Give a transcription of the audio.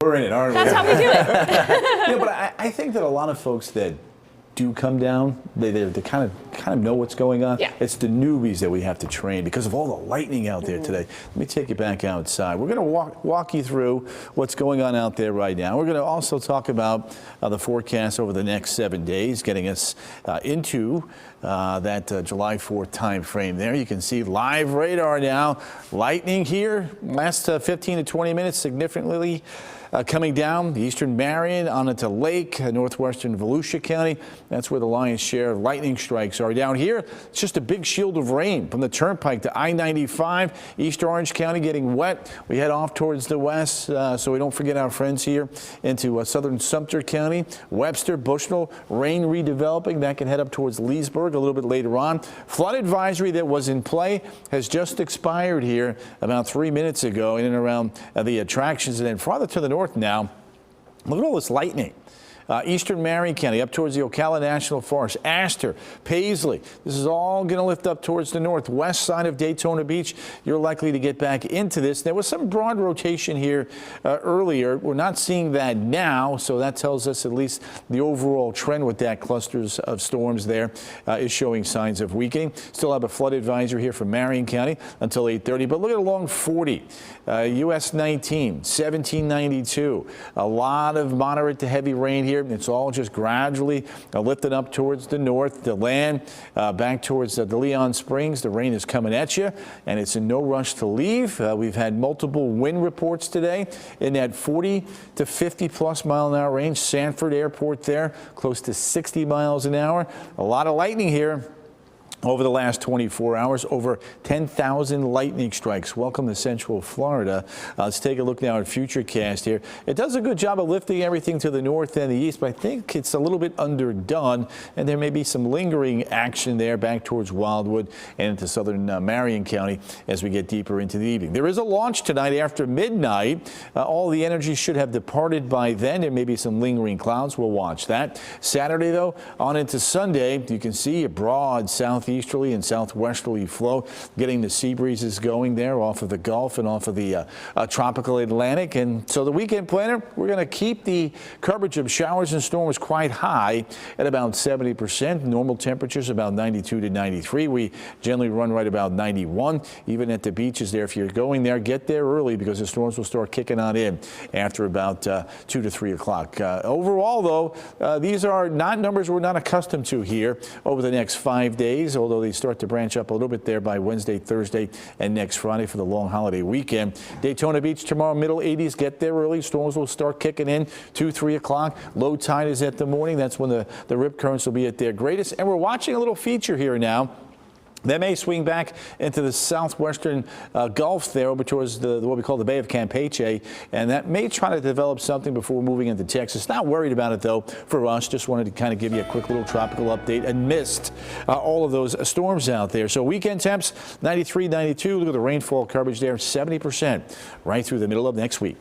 We're in it, aren't we? That's how we do it. Yeah, but I think that a lot of folks that do come down, they kind of know what's going on. Yeah. It's the newbies that we have to train because of all the lightning out there today. Let me take you back outside. We're going to walk you through what's going on out there right now. We're going to also talk about the forecast over the next 7 days, getting us into that July 4th time frame there. You can see live radar now. Lightning here, last 15 to 20 minutes, significantly coming down the eastern Marion on into Lake, northwestern Volusia County. That's where the lion's share of lightning strikes are. Down here, it's just a big shield of rain from the Turnpike to I-95. East Orange County getting wet. We head off towards the west, so we don't forget our friends here into southern Sumter County. Webster, Bushnell, rain redeveloping. That can head up towards Leesburg a little bit later on. Flood advisory that was in play has just expired here about 3 minutes ago in and around the attractions. And then farther to the north now, look at all this lightning. Eastern Marion County up towards the Ocala National Forest, Astor, Paisley. This is all going to lift up towards the northwest side of Daytona Beach. You're likely to get back into this. There was some broad rotation here earlier. We're not seeing that now, so that tells us at least the overall trend with that clusters of storms there is showing signs of weakening. Still have a flood advisory here for Marion County until 8:30. But look at along 40, US 19, 1792. A lot of moderate to heavy rain here. It's all just gradually lifting up towards the north, the land back towards the Leon Springs. The rain is coming at you, and it's in no rush to leave. We've had multiple wind reports today in that 40 to 50 plus mile an hour range. Sanford Airport there, close to 60 miles an hour. A lot of lightning here. Over the last 24 hours, over 10,000 lightning strikes. Welcome to Central Florida. Let's take a look now at Futurecast here. It does a good job of lifting everything to the north and the east, but I think it's a little bit underdone, and there may be some lingering action there back towards Wildwood and into southern Marion County as we get deeper into the evening. There is a launch tonight after midnight. All the energy should have departed by then. There may be some lingering clouds. We'll watch that. Saturday, though, on into Sunday, you can see a broad southeasterly and southwesterly flow, getting the sea breezes going there off of the Gulf and off of the tropical Atlantic. And so the weekend planner, we're going to keep the coverage of showers and storms quite high at about 70%. Normal temperatures about 92 to 93. We generally run right about 91. Even at the beaches there, if you're going there, get there early because the storms will start kicking on in after about 2 to 3 o'clock. Overall, though, these are not numbers we're not accustomed to here over the next 5 days, although they start to branch up a little bit there by Wednesday, Thursday, and next Friday for the long holiday weekend. Daytona Beach tomorrow, middle 80s. Get there early. Storms will start kicking in 2, 3 o'clock. Low tide is at the morning. That's when the rip currents will be at their greatest. And we're watching a little feature here now. They may swing back into the southwestern Gulf there over towards what we call the Bay of Campeche, and that may try to develop something before moving into Texas. Not worried about it, though, for us. Just wanted to kind of give you a quick little tropical update and missed all of those storms out there. So weekend temps, 93, 92. Look at the rainfall coverage there, 70% right through the middle of next week.